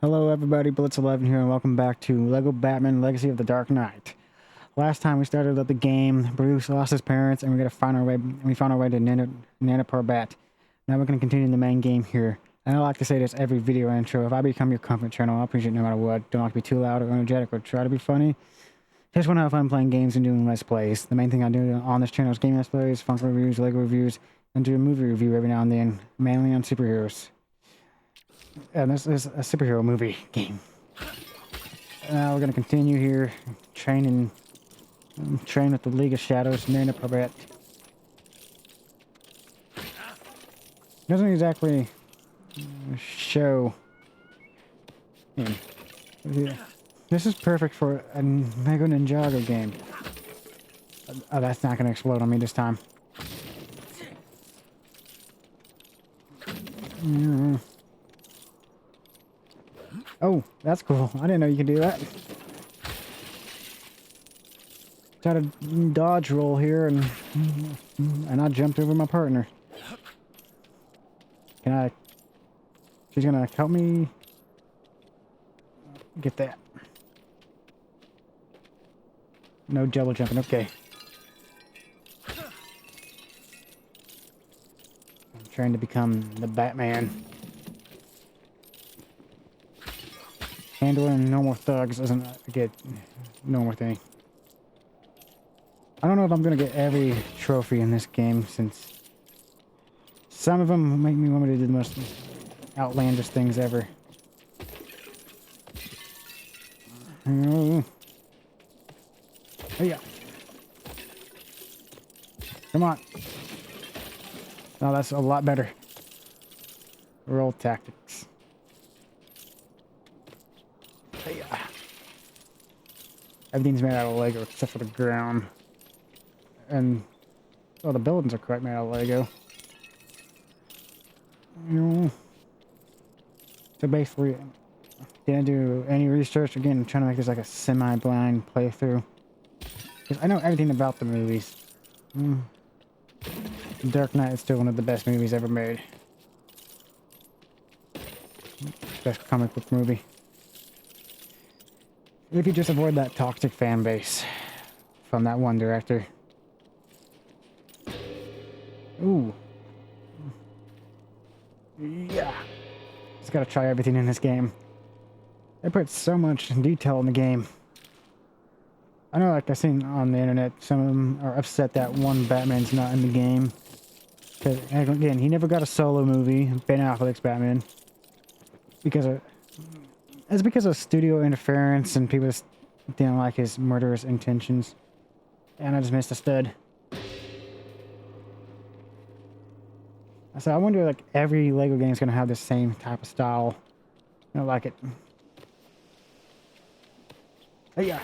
Hello everybody, Blitz11 here and welcome back to LEGO Batman Legacy of the Dark Knight. Last time we started up the game, Bruce lost his parents and we found our way to Nana Parbat. Now we're going to continue the main game here. And I like to say this every video intro, if I become your comfort channel, I'll appreciate it no matter what. Don't like to be too loud or energetic or try to be funny. Just want to have fun playing games and doing Let's Plays. The main thing I do on this channel is game Let's Plays, Funko reviews, LEGO reviews, and do a movie review every now and then, mainly on superheroes. And this is a superhero movie game. Now we're gonna continue here, train with the League of Shadows, Nana Parbat. Doesn't exactly show him. This is perfect for a Lego Ninjago game. Oh, that's not gonna explode on me this time. Oh, that's cool. I didn't know you could do that. Try to dodge roll here and I jumped over my partner. She's gonna help me get that. No double jumping, okay. I'm trying to become the Batman. Handling normal thugs isn't a good normal thing. I don't know if I'm gonna get every trophy in this game since some of them make me want to do the most outlandish things ever. Oh yeah. Come on. Oh, that's a lot better. Roll tactics. Everything's made out of Lego except for the ground. And, well, the buildings are quite made out of Lego. So basically, didn't do any research. Again, I'm trying to make this like a semi-blind playthrough. Because I know everything about the movies. Dark Knight is still one of the best movies ever made. Best comic book movie. If you just avoid that toxic fan base from that one director. Ooh. Yeah. Just gotta try everything in this game. They put so much detail in the game. I know, like I've seen on the internet, some of them are upset that one Batman's not in the game. Because, again, he never got a solo movie, Ben Affleck's Batman. It's because of studio interference and people just didn't like his murderous intentions. And I just missed a stud. So I wonder, like, every Lego game is going to have the same type of style. I don't like it. But yeah.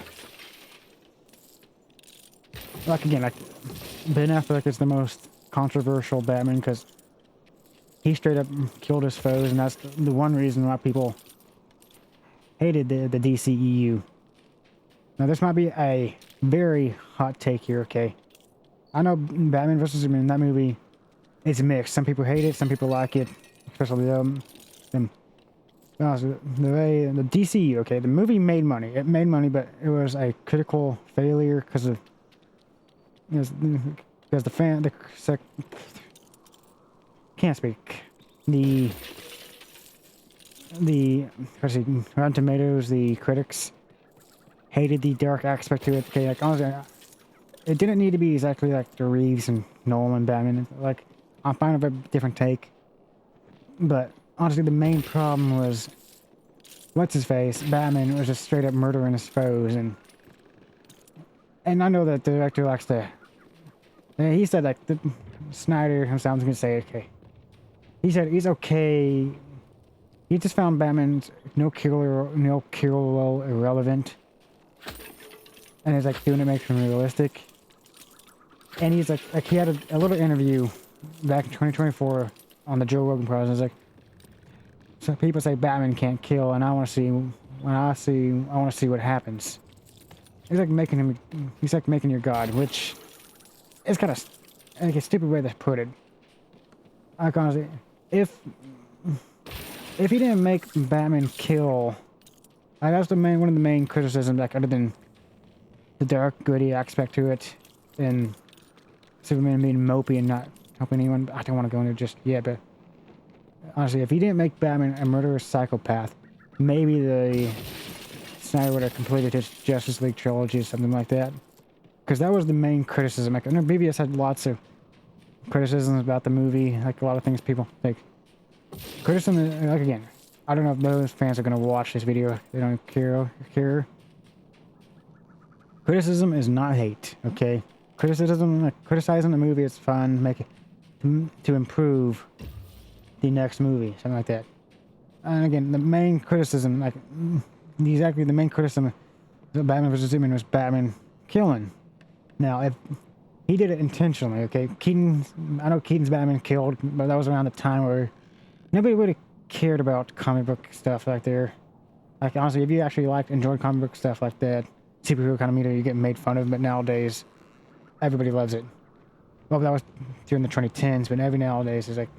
Like, again, like, Ben Affleck is the most controversial Batman because he straight up killed his foes, and that's the one reason why people hated the DCEU. Now, this might be a very hot take here, okay? I know Batman vs. Superman, that movie, it's mixed. Some people hate it, some people like it. Especially the DCEU, okay? The movie made money. It made money, but it was a critical failure because of... Because can't speak. Rotten Tomatoes, the critics hated the dark aspect to it. Okay, like honestly, it didn't need to be exactly like the Reeves and Nolan Batman. Like, I'm fine with a different take, but honestly, the main problem was what's his face Batman was just straight up murdering his foes, and I know that the director likes to. He said like Snyder himself. I'm gonna say okay. He said he's okay. He just found Batman's no kill irrelevant. And he's like doing it makes him realistic. And he's like he had a little interview back in 2024 on the Joe Rogan podcast. He's like, so people say Batman can't kill, and I want to see what happens. He's like making your god, which is kind of like a stupid way to put it. Like honestly, if if he didn't make Batman kill, that's one of the main criticisms, like, other than the dark, gritty aspect to it, and Superman being mopey and not helping anyone. I don't want to go into it just yet, but honestly, if he didn't make Batman a murderous psychopath, maybe the Snyder would have completed his Justice League trilogy or something like that. Because that was the main criticism. Like, I know BBS had lots of criticisms about the movie, like a lot of things people think. Criticism, like, again, I don't know if those fans are going to watch this video. They don't care. Criticism is not hate, okay? Criticizing the movie is fun, make it to improve the next movie, something like that. And again, the main criticism, like, exactly the main criticism of Batman vs. Superman was Batman killing. Now, if he did it intentionally, okay? I know Keaton's Batman killed, but that was around the time where nobody really cared about comic book stuff like there. Like, honestly, if you actually enjoyed comic book stuff like that, superhero kind of media, you get made fun of, but nowadays, everybody loves it. Well, that was during the 2010s, but every nowadays is like,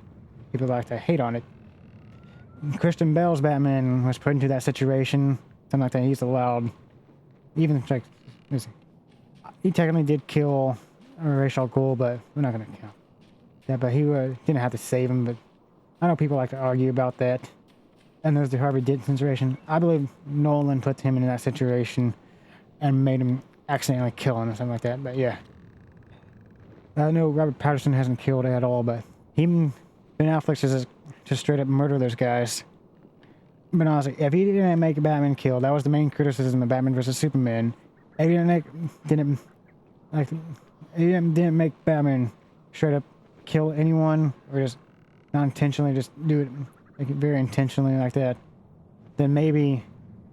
people like to hate on it. Christian Bale's Batman was put into that situation, something like that. He's allowed, even like, he technically did kill Ra's al Ghul, but we're not going to count that. But he didn't have to save him. But I know people like to argue about that. And there's the Harvey Dent situation. I believe Nolan put him in that situation and made him accidentally kill him or something like that. But yeah, I know Robert Pattinson hasn't killed at all, but Ben Affleck just straight up murder those guys. But honestly, if he didn't make Batman kill, that was the main criticism of Batman vs. Superman. If he didn't make Batman straight up kill anyone, or just not intentionally, just do it like very intentionally like that, then maybe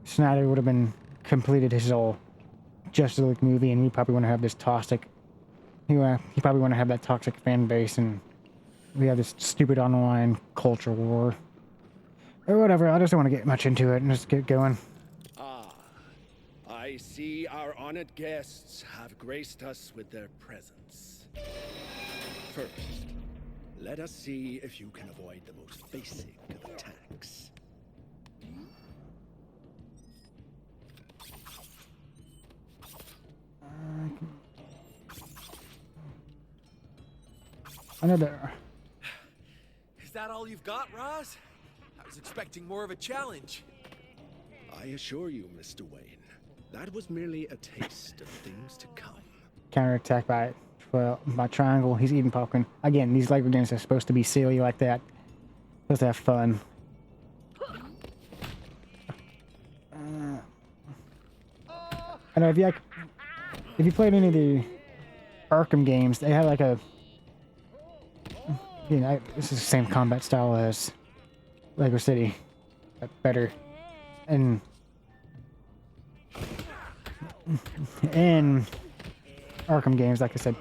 Snyder would have been completed his whole Justice League movie, and he probably wouldn't have this toxic. He probably wouldn't have that toxic fan base, and we have this stupid online culture war. Or whatever, I just don't want to get much into it and just get going. I see our honored guests have graced us with their presence. First, let us see if you can avoid the most basic of attacks. Another. Is that all you've got, Roz? I was expecting more of a challenge. I assure you, Mr. Wayne, that was merely a taste of things to come. Counterattack by triangle. He's eating popcorn. Again, these Lego games are supposed to be silly like that. Supposed to have fun. I know if you played any of the Arkham games, they had like a, this is the same combat style as Lego City, but better. And in Arkham games, like I said,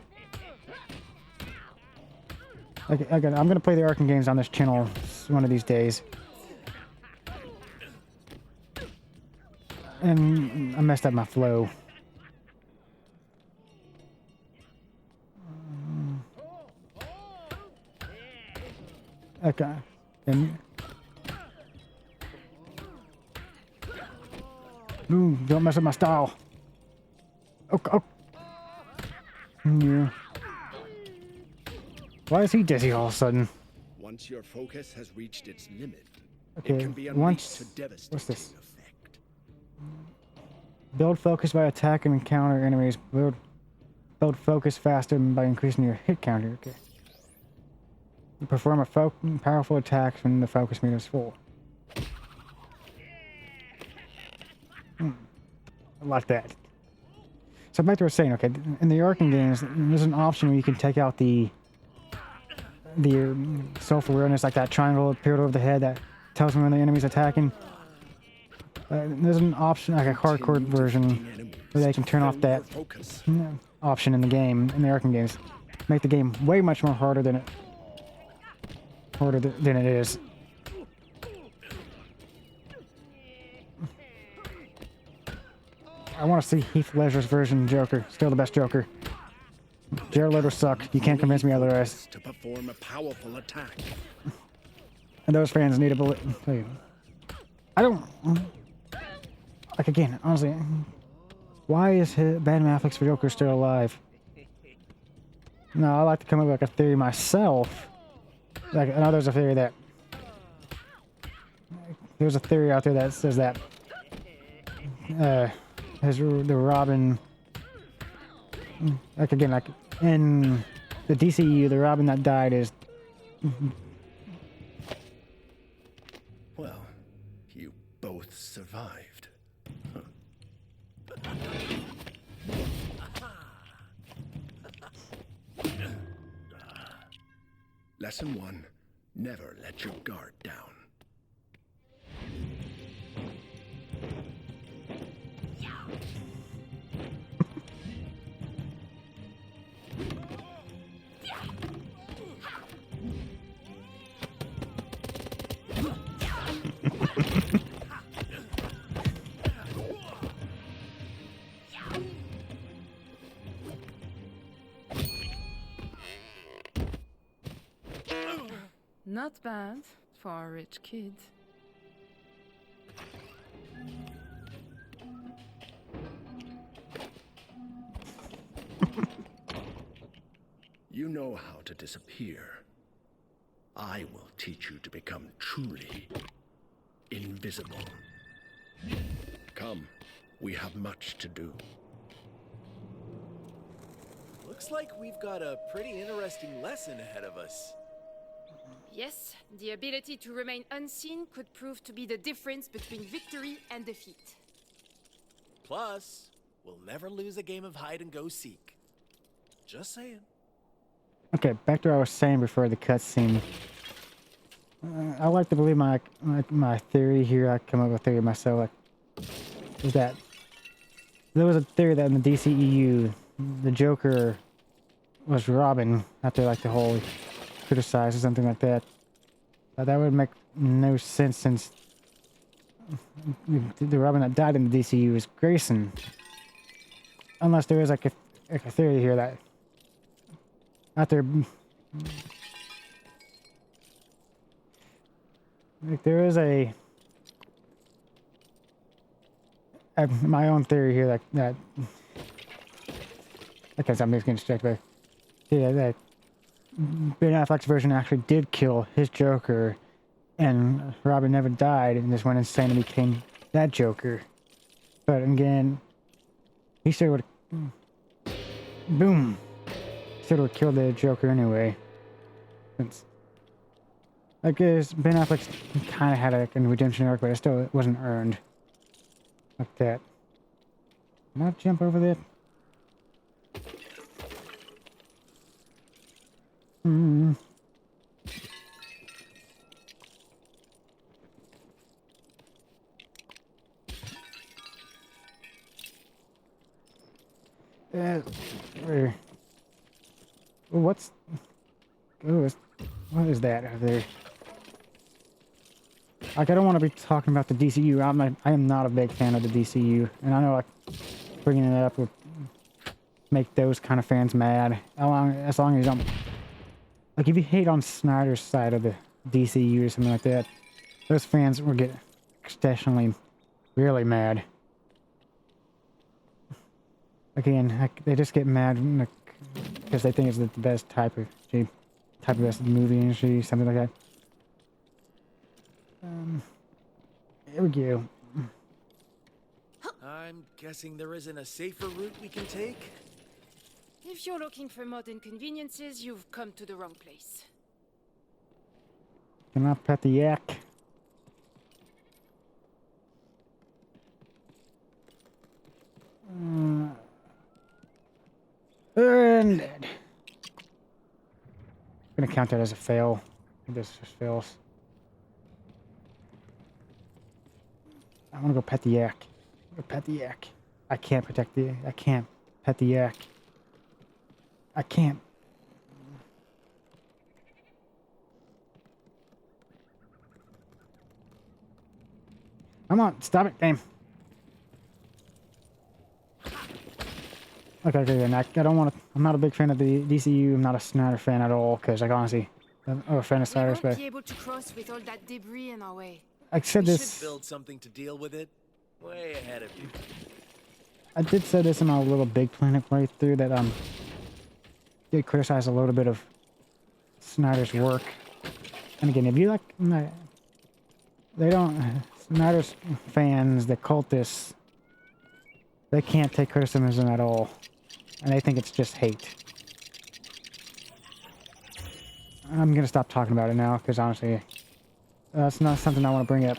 I'm gonna play the Arkham games on this channel one of these days. And I messed up my flow. Okay. And ooh, don't mess up my style. Oh. Yeah. Why is he dizzy all of a sudden? Once your focus has reached its limit, Okay, it can be unleashed to devastating what's this? effect. Build focus by attacking and counter enemies. Build focus faster by increasing your hit counter. Okay. You perform a powerful attack when the focus meter is full. I like that. So back to what I was saying, okay, in the Arkham games, there's an option where you can take out the self-awareness, like that triangle appeared over the head that tells me when the enemy's attacking. There's an option, like a hardcore version, where they can turn off that option in the game, in the Arkham games. Make the game way much more harder than it is. I want to see Heath Ledger's version of Joker. Still the best Joker. Jared Leto suck. You can't convince me otherwise. To perform a powerful attack. And those fans need a bullet. I don't... Like, again, honestly, why is Ben Affleck's Joker still alive? No, I like to come up with like a theory myself. Like, I know there's a theory that... There's a theory out there that says that... the Robin... Like, again, like, in the DCU, the Robin that died is... Well, you both survived. Huh. Lesson 1. Never let your guard down. Not bad for a rich kid. You know how to disappear. I will teach you to become truly invisible. Come, we have much to do. Looks like we've got a pretty interesting lesson ahead of us. Yes, the ability to remain unseen could prove to be the difference between victory and defeat. Plus, we'll never lose a game of hide and go seek. Just saying. Okay, back to what I was saying before the cutscene. I like to believe my theory here. I come up with a theory myself. Like, is that there was a theory that in the DCEU, the Joker was Robin after like the whole criticized or something like that. That would make no sense since the Robin that died in the DCU is Grayson. Unless there is like a theory here that after like there is my own theory here that okay, so I'm just getting distracted by yeah, that Ben Affleck's version actually did kill his Joker, and Robin never died and just went insane and became that Joker. But again, he still would, boom, still would kill the Joker anyway. Since, I guess Ben Affleck kind of had like a redemption arc, but it still wasn't earned like that. Can I jump over that? Where? What's? Oh, what is that over there? Like, I don't want to be talking about the DCU. I am not a big fan of the DCU, and I know like bringing it up would make those kind of fans mad. As long as you don't. Like, if you hate on Snyder's side of the DCU or something like that, those fans will get exceptionally really mad. Again, they just get mad because they think it's the best type of best movie industry, something like that. Here we go. I'm guessing there isn't a safer route we can take? If you're looking for modern conveniences, you've come to the wrong place. Can I pet the yak? And dead. I'm gonna count that as a fail. This just fails. I wanna go pet the yak. Go pet the yak. I can't protect the. I can't pet the yak. I can't. Come on, stop it, game. Okay, and I don't want to. I'm not a big fan of the DCU. I'm not a Snyder fan at all because, like, honestly, or We Phantasyrus, won't but be able to cross with all that debris in our way. I said We this. should build something to deal with it. Way ahead of you. I did say this in my little Big Planet playthrough that did criticize a little bit of Snyder's work. And again, if you like, they don't. Snyder's fans, the cultists, they can't take criticism at all, and they think it's just hate. I'm gonna stop talking about it now because honestly, that's not something I want to bring up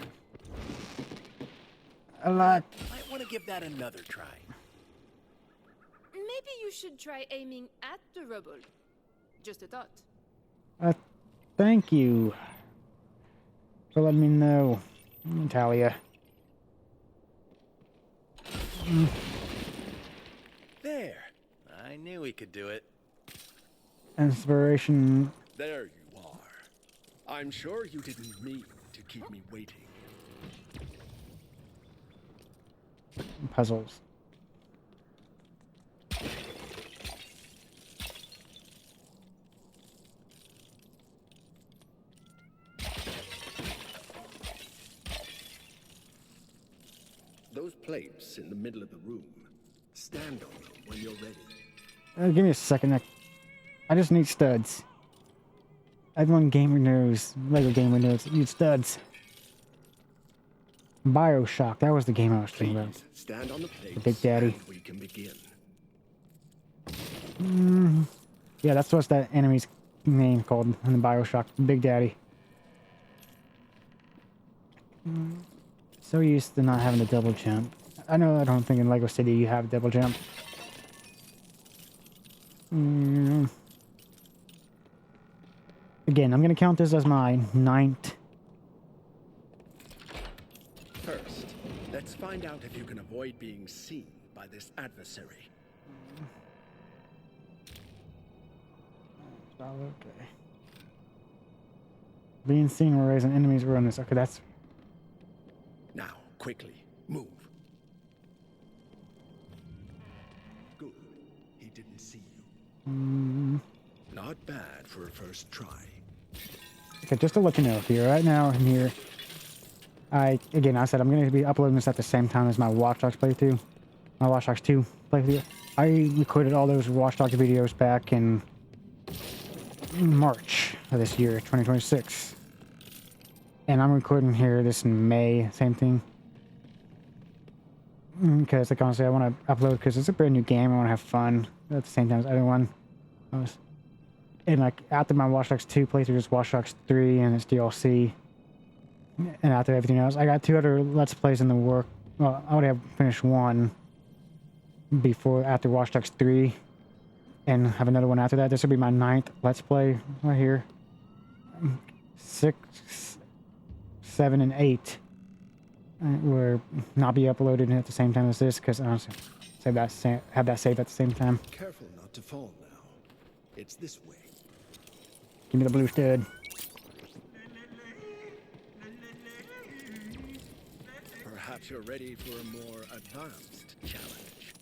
a lot. Might want to give that another try. Maybe you should try aiming at the rubble. Just a thought. Thank you for letting me know, Natalia. There. I knew we could do it. Inspiration There you are. I'm sure you didn't mean to keep me waiting. puzzles. Those plates in the middle of the room. Stand on them when you're ready. Give me a second. I just need studs. Everyone gamer knows, Lego gamer knows, need studs. BioShock, that was the game I was thinking about. Please stand on the plates. Big Daddy. And we can begin. Yeah, that's what's that enemy's name called in the BioShock, Big Daddy. So used to not having a double jump. I don't think in Lego City you have double jump. Again, I'm gonna count this as my 9th. First, let's find out if you can avoid being seen by this adversary. Okay. Being seen or raising enemies around this. Okay, that's Now, quickly, move. Good. He didn't see you. Not bad for a first try. okay. Just to let you know, here right now in here, I said I'm going to be uploading this at the same time as my Watch Dogs playthrough, my Watch Dogs 2 playthrough. I recorded all those Watch Dogs videos back in March of this year, 2026, and I'm recording here this in May. Same thing. Because like honestly, I want to upload because it's a brand new game. I want to have fun at the same time as everyone. And like after my Watch Dogs 2 playthrough, is Watch Dogs 3 and its DLC. And after everything else, I got 2 other Let's Plays in the work. Well, I would have finished one after Watch Dogs 3, and have another one after that. This will be my 9th Let's Play right here. 6, 7, and 8 will not be uploaded at the same time as this because honestly, have that saved at the same time. Careful not to fall now. It's this way. Give me the blue stud. Perhaps you're ready for a more advanced challenge.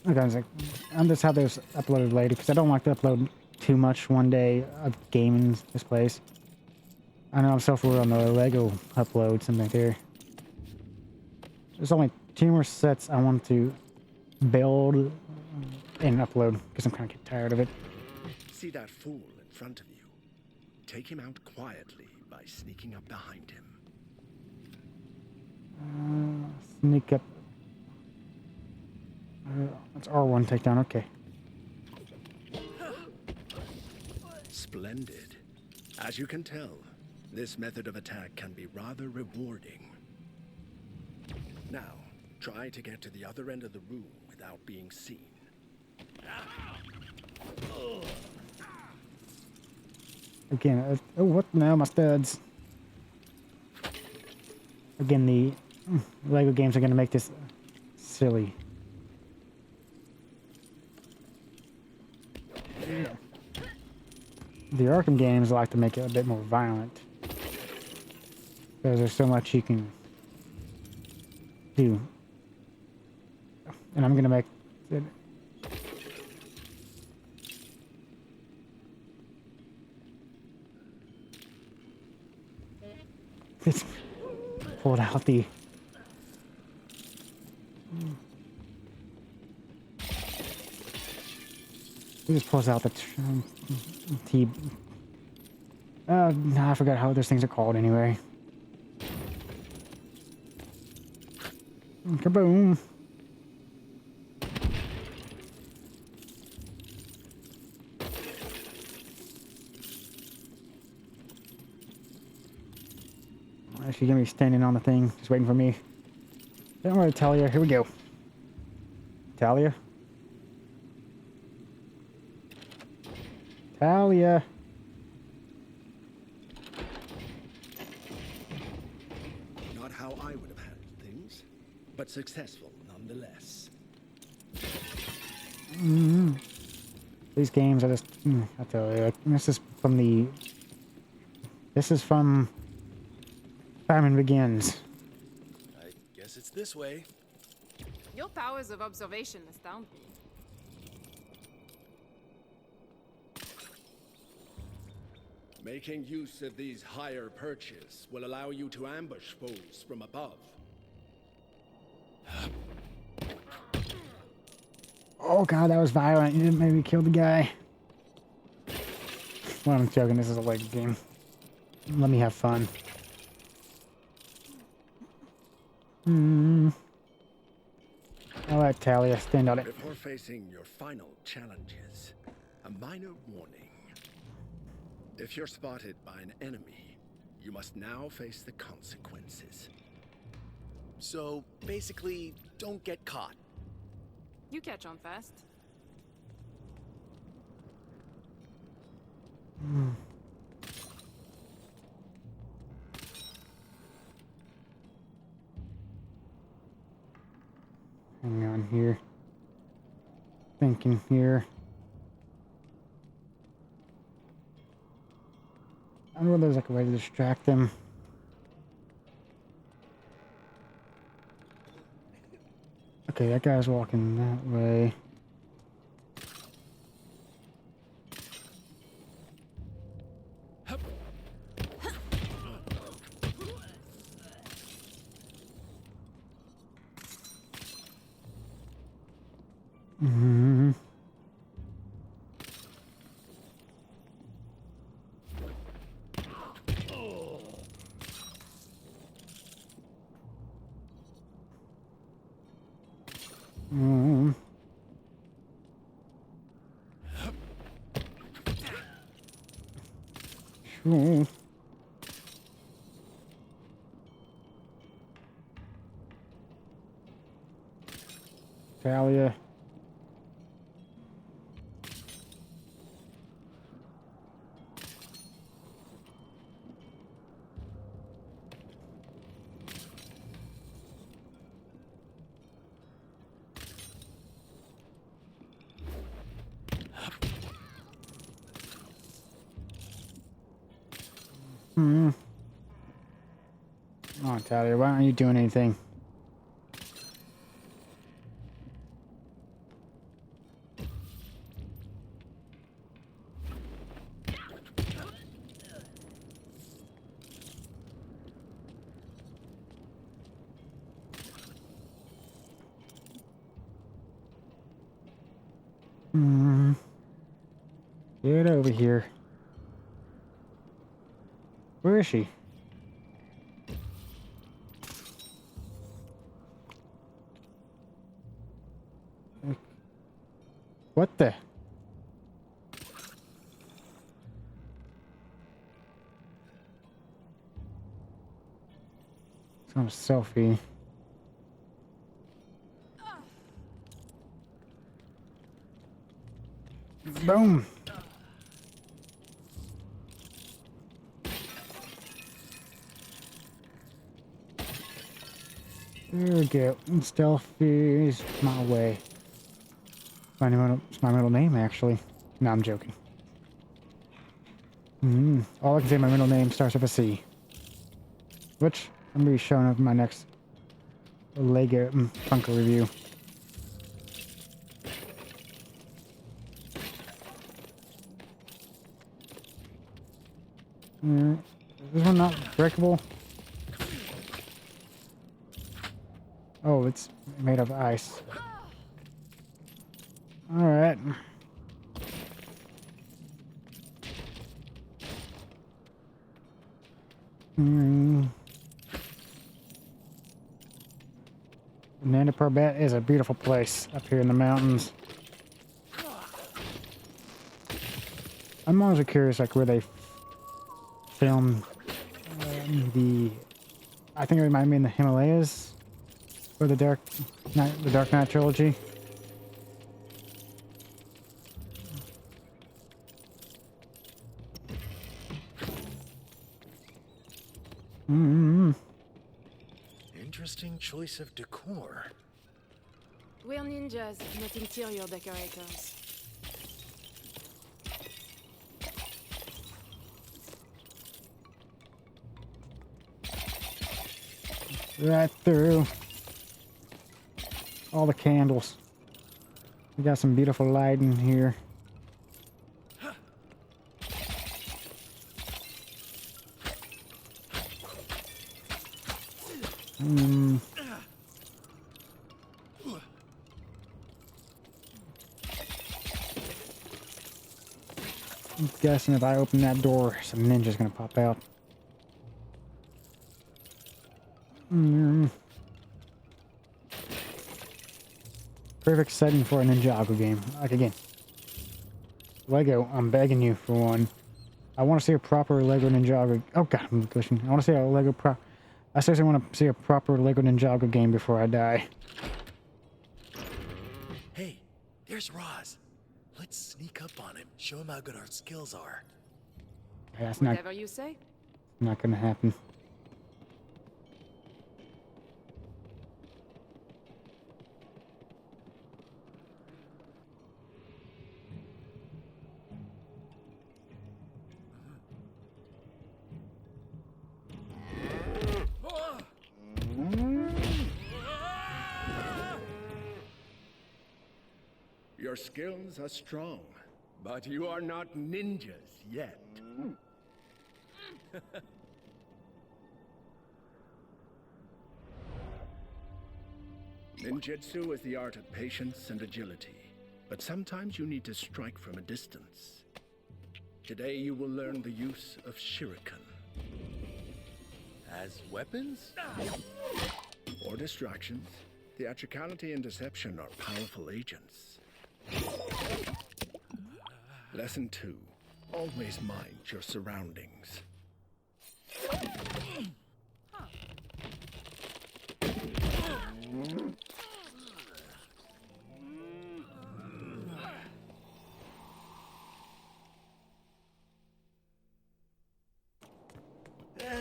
Okay, I'm just have those uploaded later because I don't like to upload too much one day of gaming this place. I know I'm self-aware on the Lego upload, something there. There's only 2 more sets I want to build and upload because I'm kind of getting tired of it. See that fool in front of you? Take him out quietly by sneaking up behind him. Sneak up. That's R1 takedown, okay. Splendid. As you can tell, this method of attack can be rather rewarding. Now, try to get to the other end of the room without being seen. Again, oh, what now, my studs? Again, the Lego games are going to make this silly. The Arkham games like to make it a bit more violent. Because there's so much you can do. And I'm going to make it It's pulled out the... He just pulls out the T... no, I forgot how those things are called anyway. Kaboom! She's gonna be standing on the thing, just waiting for me. Don't worry, Talia. Here we go. Talia? Talia! Not how I would have handled things, but successful nonetheless. These games are just... I tell you, like, this is from the... This is from... Batman Begins. I guess it's this way. Your powers of observation astound me. Making use of these higher perches will allow you to ambush foes from above. Oh god, that was violent. You didn't maybe kill the guy. Well, I'm joking. This is a leg game. Let me have fun. Alright, Talia, stand on it. Before facing your final challenges, a minor warning. If you're spotted by an enemy, you must now face the consequences. So, basically, don't get caught. You catch on fast. Hang on here. Thinking here. I wonder if there's like a way to distract them. Okay, that guy's walking that way. Sure. Talia. Come on, Talia, why aren't you doing anything? Get over here. Where is she? What the? Some selfie. Boom. There we go. Stealth is my way. It's my middle name, actually. No, I'm joking. All I can say, my middle name starts with a C. Which I'm going to be showing up in my next Lego Funko review. Is this one not breakable? Oh, it's made of ice. Alright. Nanda Parbat is a beautiful place up here in the mountains. I'm always curious, like, where they filmed I think it might be in the Himalayas for the Dark Knight trilogy. Interesting choice of decor. We're ninjas, not interior decorators. Right through all the candles. We got some beautiful lighting here. I'm guessing if I open that door, some ninja's gonna pop out. Perfect setting for a Ninjago game. Like, again, Lego, I'm begging you for one. I want to see a proper Lego Ninjago. Oh god, I'm glitching. I want to see a Lego I seriously want to see a proper Lego Ninjago game before I die. Hey, there's Roz. Let's sneak up on him, show him how good our skills are. Yeah, that's Whatever you say. not gonna happen. Your skills are strong, but you are not ninjas yet. Ninjutsu is the art of patience and agility, but sometimes you need to strike from a distance. Today you will learn the use of shuriken. As weapons? For distractions, theatricality and deception are powerful agents. Lesson 2. Always mind your surroundings.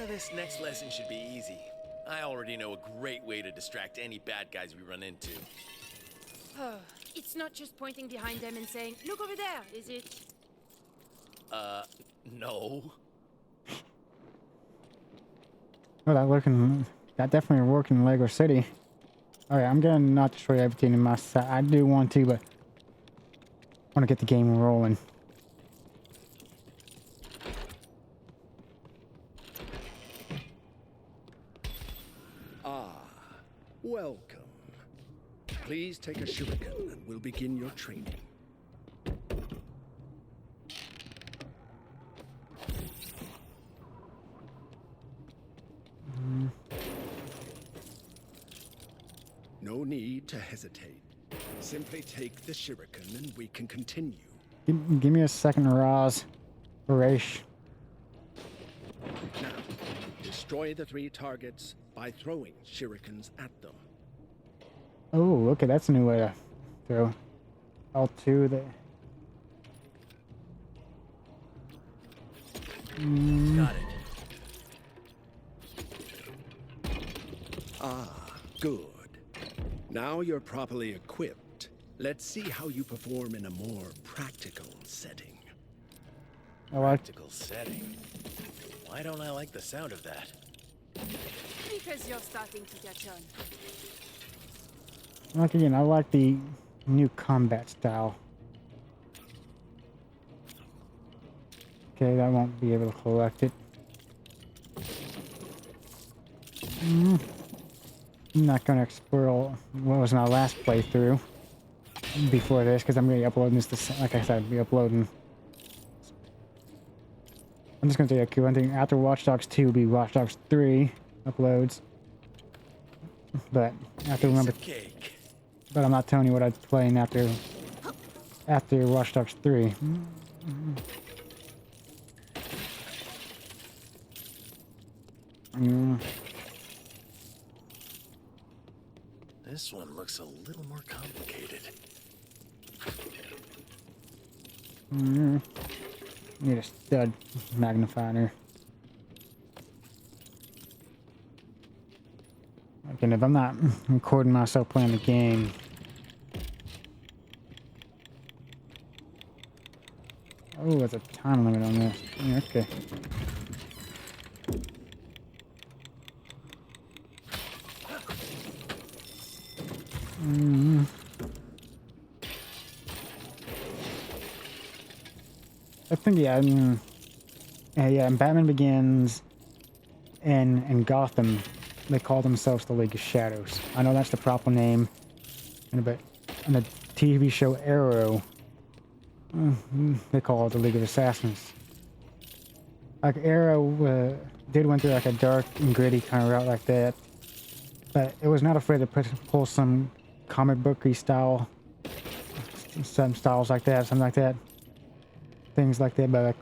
This next lesson should be easy. I already know a great way to distract any bad guys we run into. It's not just pointing behind them and saying, "Look over there," is it? No. Oh, that definitely worked in Lego City. Alright, I'm gonna not destroy everything in my set. I do want to, but I want to get the game rolling. Welcome. Please take a shuriken and we'll begin your training. No need to hesitate. Simply take the shuriken and we can continue. Give me a second, Roz. Harash. Now, destroy the 3 targets by throwing shurikens at them. Oh, okay, that's a new way to throw. L2 there. Got it. Good. Now you're properly equipped. Let's see how you perform in a more practical setting. I like. Practical setting. Why don't I like the sound of that? Because you're starting to catch on. Like again, I like the new combat style. Okay, I won't be able to collect it. I'm not gonna explore what was my last playthrough before this, because I'm gonna be uploading this like I said, I'll be uploading. I'm just gonna tell you, one thing, after Watch Dogs 2 will be Watch Dogs 3 uploads. But I have to remember, Cake. but I'm not telling you what I'm playing after Watch Dogs 3. This one looks a little more complicated. Need a stud magnifier. Again, if I'm not recording myself playing the game, oh, there's a time limit on this. Yeah, okay. I think yeah, in Batman Begins and Gotham, they call themselves the League of Shadows. I know that's the proper name, but in the TV show Arrow, they call it the League of Assassins. Like Arrow did went through like a dark and gritty kind of route like that, but it was not afraid to pull some comic booky style, some styles like that, something like that, things like that. But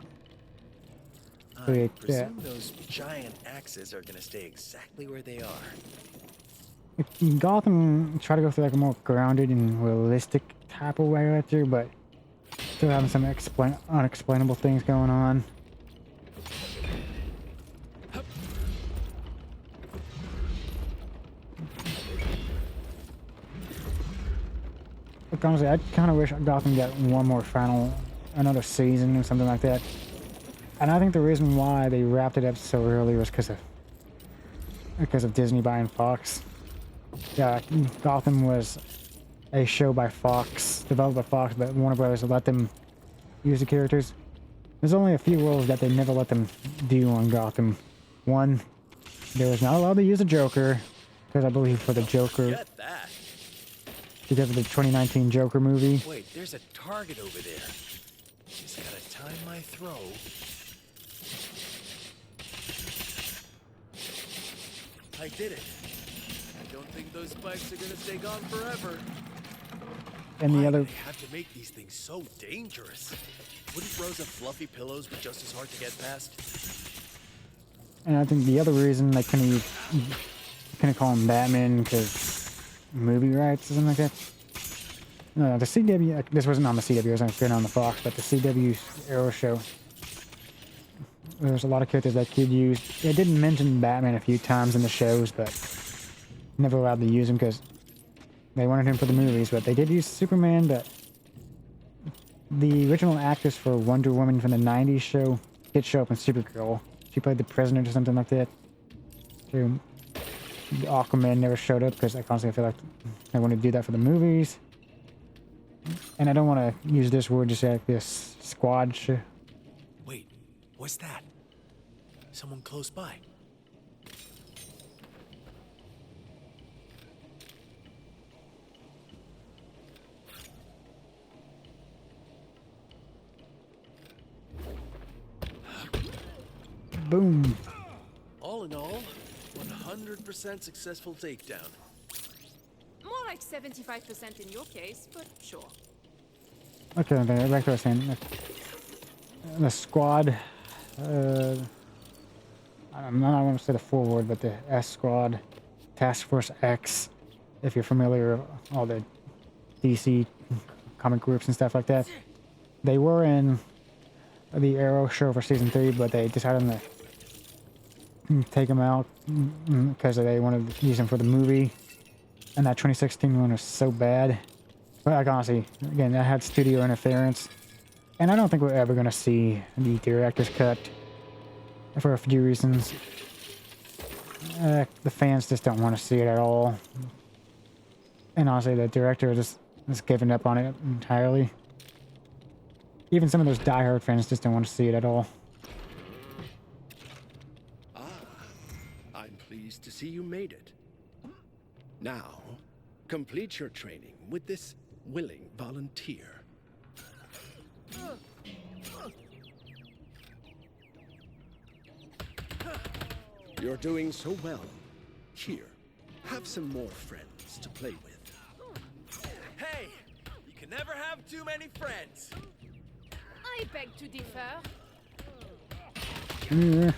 I presume those giant axes are gonna stay exactly where they are. Gotham try to go through like a more grounded and realistic type of way right there, but still having some unexplainable things going on. Look, honestly, I kind of wish Gotham got one more another season or something like that. And I think the reason why they wrapped it up so early was because of Disney buying Fox. Yeah, Gotham was a show by Fox, developed by Fox, but Warner Brothers let them use the characters. There's only a few roles that they never let them do on Gotham. One, they was not allowed to use a Joker, because I believe for the Joker, Get that. because of the 2019 Joker movie. Wait, there's a target over there. Just gotta time my throw. I did it. I don't think those spikes are gonna stay gone forever. And Why the do other, they have to make these things so dangerous? Wouldn't rows of fluffy pillows be just as hard to get past? and I think the other reason they couldn't call him Batman because movie rights or something like that. No, the CW. This wasn't on the CW. It was on the Fox, but the CW Arrow show. There's a lot of characters that could use. They didn't mention Batman a few times in the shows, but never allowed to use him because they wanted him for the movies. But they did use Superman. But the original actress for Wonder Woman from the '90s show did show up in Supergirl. She played the president or something like that. So Aquaman never showed up because I constantly feel like I want to do that for the movies. And I don't want to use this word just like this squad shit. Wait, what's that? Someone close by. Boom. All in all, 100% successful takedown. More like 75% in your case, but sure. Okay, back to what I was saying. The squad, I'm not going to say the full word, but the S Squad, Task Force X, if you're familiar with all the DC comic groups and stuff like that. They were in the Arrow show for season 3, but they decided to take them out because they wanted to use them for the movie. And that 2016 one was so bad. But like honestly, again, that had studio interference. And I don't think we're ever going to see the director's cut for a few reasons. The fans just don't want to see it at all. And honestly, the director just given up on it entirely. Even some of those diehard fans just don't want to see it at all. I'm pleased to see you made it. Now, complete your training with this willing volunteer. You're doing so well. Here, have some more friends to play with. Hey, you can never have too many friends. I beg to differ. Yeah.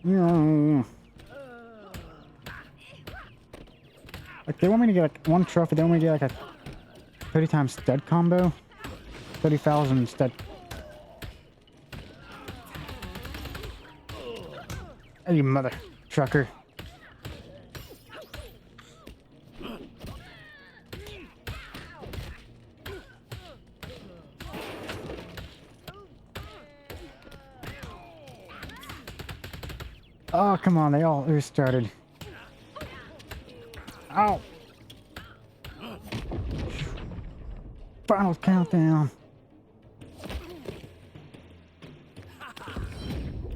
Yeah. Like, they want me to get like one trophy, they want me to get like a 30 times stud combo. 30,000 stud. Hey, you mother trucker. Oh, come on, they all started. Ow! Final countdown.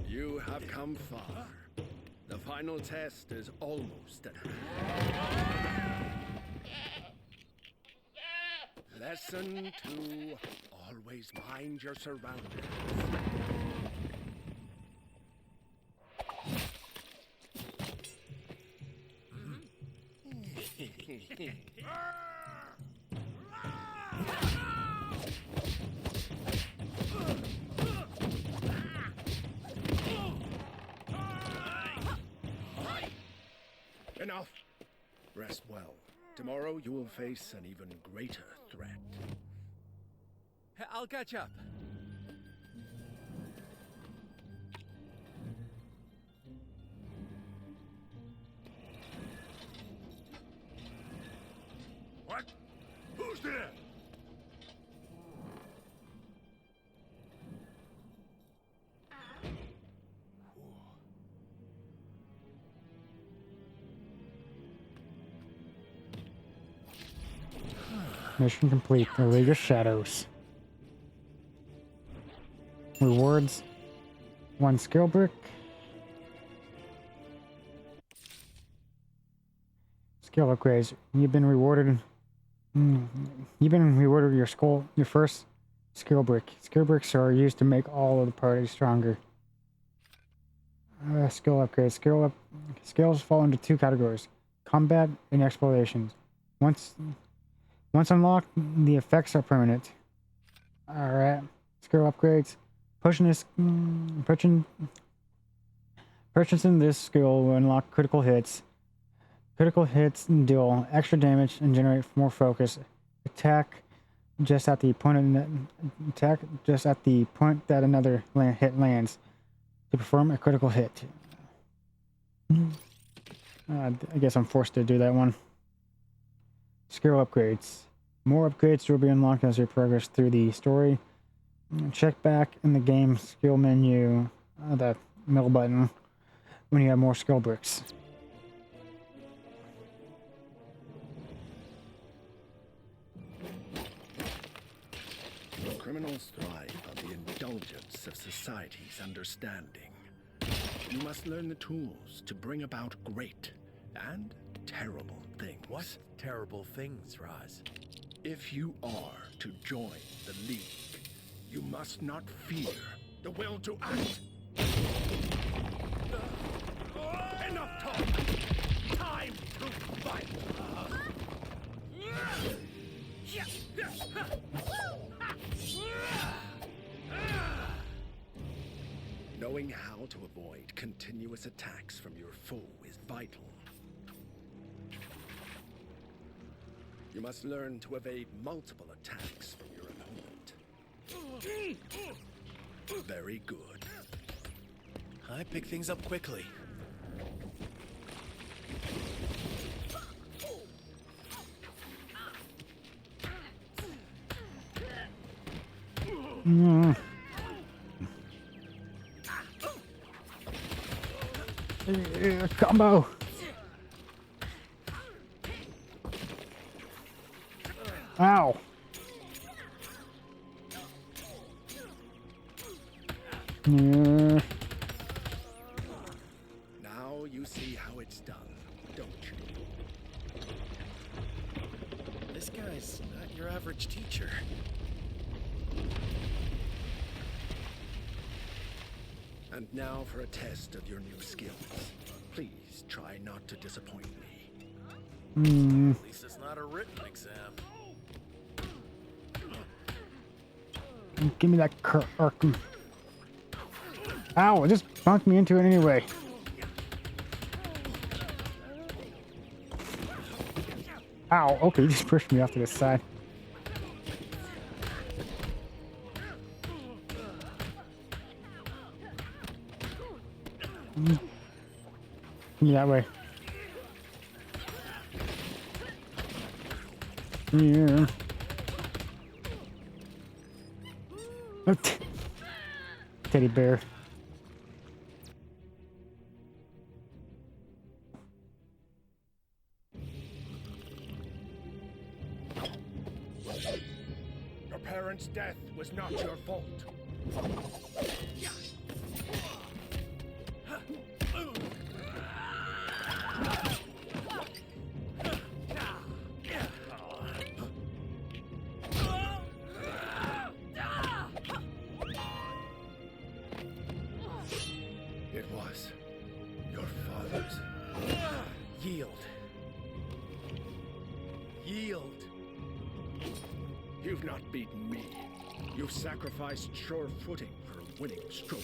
You have come far. The final test is almost at hand. Lesson 2. Always mind your surroundings. Enough. Rest well. Tomorrow you will face an even greater threat. I'll catch up. What? Who's there? Mission complete. The League of Shadows. Rewards. 1 skill brick. Skill upgrades. You've been rewarded. You've been rewarded your first skill brick. Skill bricks are used to make all of the party stronger. Skill upgrades. Skills fall into 2 categories: combat and explorations. Once unlocked, the effects are permanent. Alright. Skill upgrades. Purchasing this skill will unlock critical hits. Critical hits deal extra damage and generate more focus. Attack just at the point that another hit lands to perform a critical hit. I guess I'm forced to do that one. Skill upgrades. More upgrades will be unlocked as you progress through the story. Check back in the game skill menu, the middle button, when you have more skill bricks. Criminals thrive on the indulgence of society's understanding. You must learn the tools to bring about great and terrible things. What terrible things, Roz? If you are to join the League, you must not fear the will to act. Enough talk! Time to fight! Knowing how to avoid continuous attacks from your foe is vital. You must learn to evade multiple attacks from your opponent. Very good. I pick things up quickly. Combo. Ow. Yeah. Now you see how it's done, don't you? This guy's not your average teacher. And now for a test of your new skills. Please try not to disappoint me. Hmm. At least it's not a written exam. Give me that Ow, it just bumped me into it anyway. Ow, okay, you just pushed me off to the side. Yeah, that way. Yeah. Oh, teddy bear. Your parents' death was not your fault. It was your father's. Yield. Yield. You've not beaten me. You've sacrificed sure footing for a winning stroke.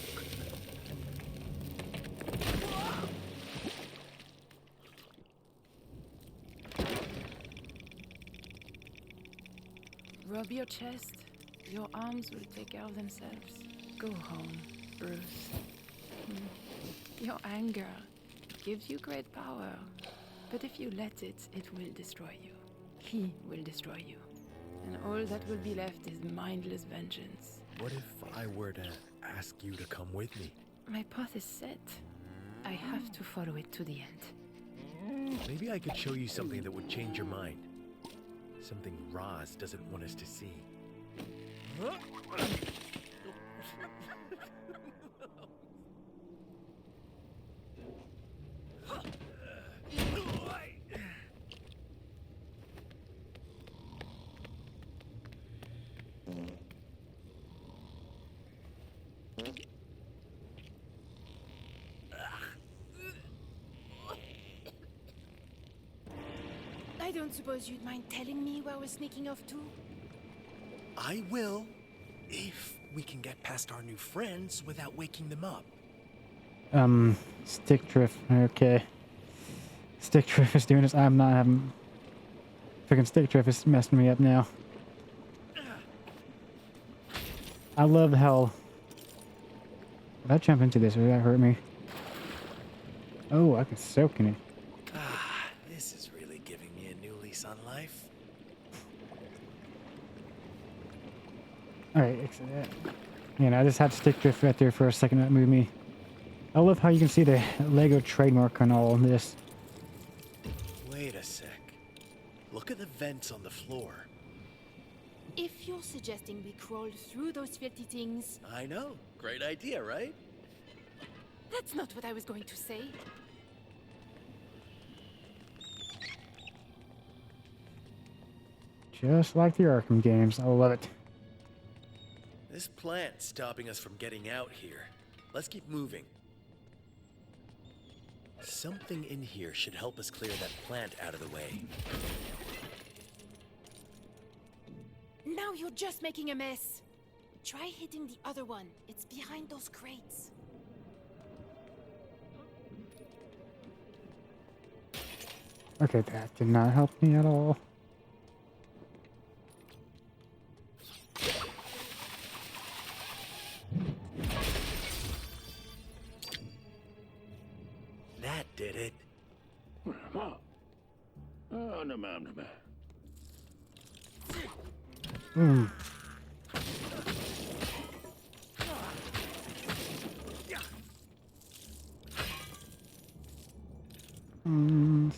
Rub your chest. Your arms will take care of themselves. Go home, Bruce. Your anger gives you great power. But if you let it, it will destroy you. He will destroy you. And all that will be left is mindless vengeance. What if I were to ask you to come with me? My path is set. I have to follow it to the end. Maybe I could show you something that would change your mind. Something Roz doesn't want us to see. I don't suppose you'd mind telling me where we're sneaking off to? I will, if we can get past our new friends without waking them up. Stick drift. Okay. Stick drift is doing this. I'm not having. Freaking stick drift is messing me up now. I love how. If I jump into this, will that hurt me? Oh, I can soak in it. This is really giving me a new lease on life. Alright, exit that. Man, I just had stick drift right there for a second. That moved me. I love how you can see the Lego trademark on all of this. Wait a sec. Look at the vents on the floor. If you're suggesting we crawl through those filthy things, I know. Great idea, right? that's not what I was going to say. Just like the Arkham games. I love it. This plant's stopping us from getting out here. Let's keep moving. Something in here should help us clear that plant out of the way. Now you're just making a mess. Try hitting the other one. It's behind those crates. Okay, that did not help me at all. That did it.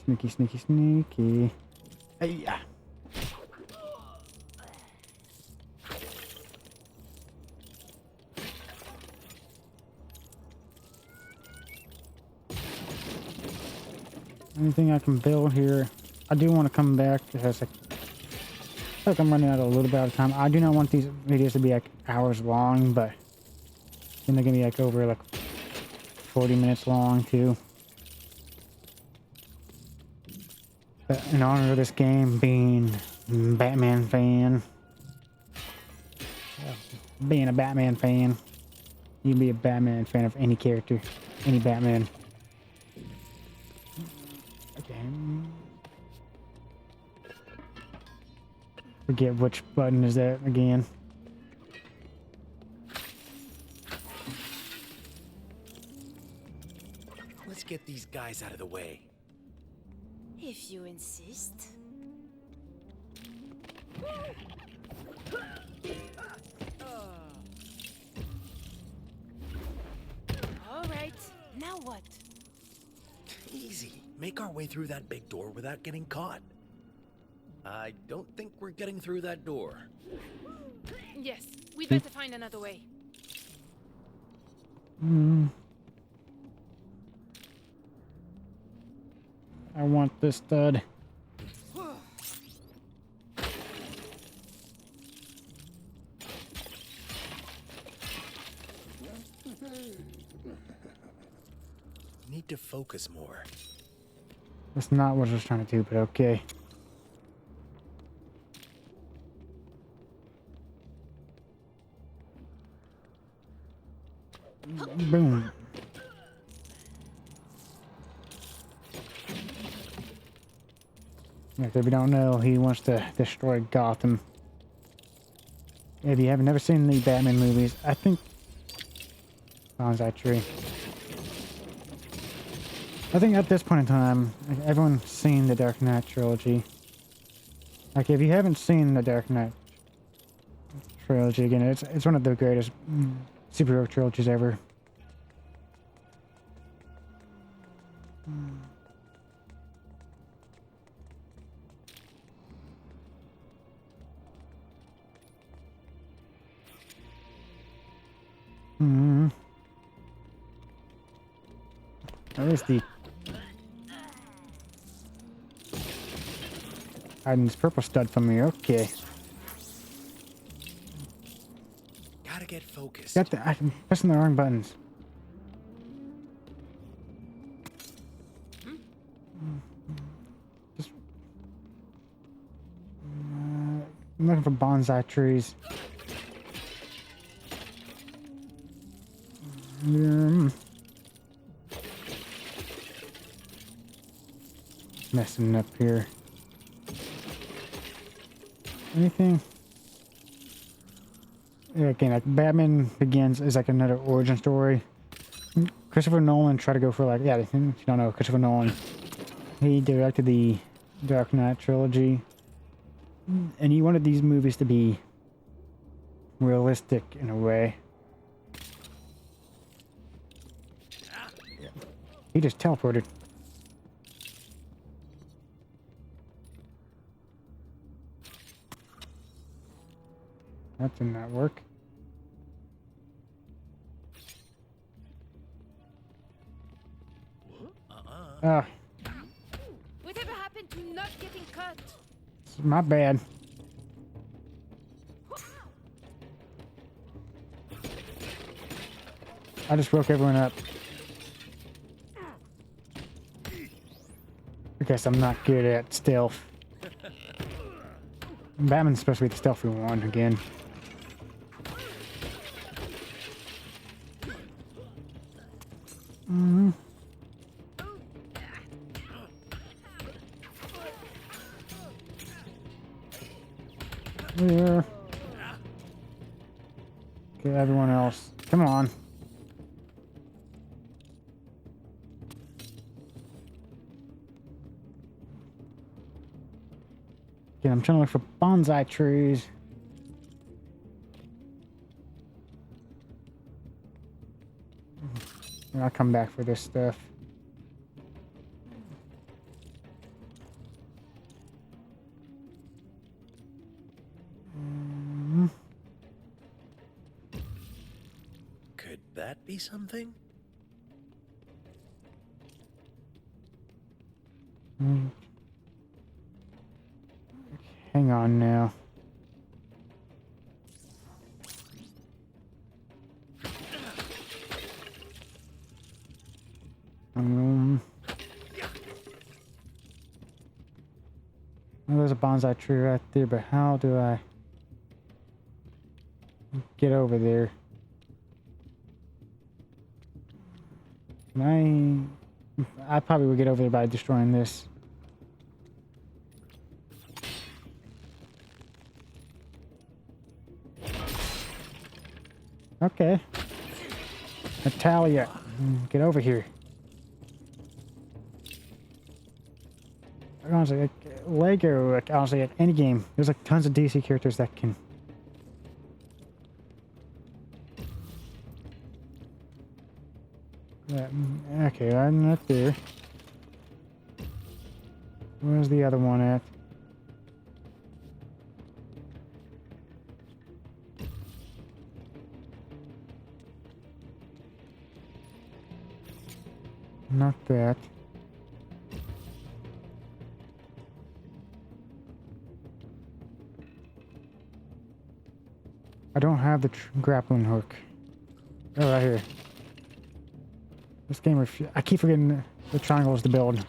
Sneaky, sneaky, sneaky. Hey, yeah. Anything I can build here? I do want to come back because I feel like I'm running out a little bit of time. I do not want these videos to be like hours long, but then they're gonna be like over like 40 minutes long too. But in honor of this game being Batman fan, being a Batman fan, you can be a Batman fan of any character, any Batman. Okay. Forget which button is that again. Let's get these guys out of the way. If you insist. All right, now what? Easy. Make our way through that big door without getting caught. I don't think we're getting through that door. Yes, we'd better find another way. I want this stud. Need to focus more. That's not what I was trying to do, but okay. Boom. If you don't know, he wants to destroy Gotham. If you have never seen the Batman movies, I think Bonsai Tree. I think at this point in time, like, everyone's seen the Dark Knight trilogy. Like, if you haven't seen the Dark Knight trilogy, again, it's one of the greatest superhero trilogies ever. There's the hiding this purple stud from me. Okay, Gotta get focused. I'm pressing the wrong buttons. Just I'm looking for bonsai trees. Messing up here. Anything? Yeah, again, like Batman Begins is like another origin story. Christopher Nolan tried to go for like, yeah, if you don't know, Christopher Nolan, he directed the Dark Knight trilogy, and he wanted these movies to be realistic in a way. He just teleported. That did not work. Ah, Whatever happened to not getting cut? it's my bad. I just woke everyone up. I guess I'm not good at stealth. Batman's supposed to be the stealthy one again. There. Okay, everyone else. Come on. Again, I'm trying to look for bonsai trees. And I'll come back for this stuff. Could that be something? hang on now. Well, there's a bonsai tree right there, but how do I get over there? I probably would get over there by destroying this. Okay. Natalia, get over here. Honestly, like Lego, like, honestly, at any game, there's like tons of DC characters that can. Okay, I'm not there. Where's the other one at? Not that. I don't have the grappling hook. Oh, right here. This game, I keep forgetting the triangles to build.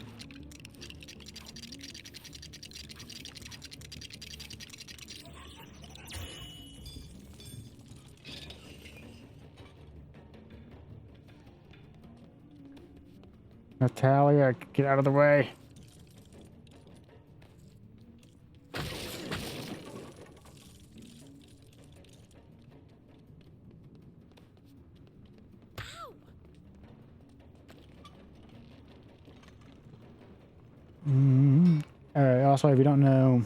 Natalia, get out of the way. Also, if you don't know,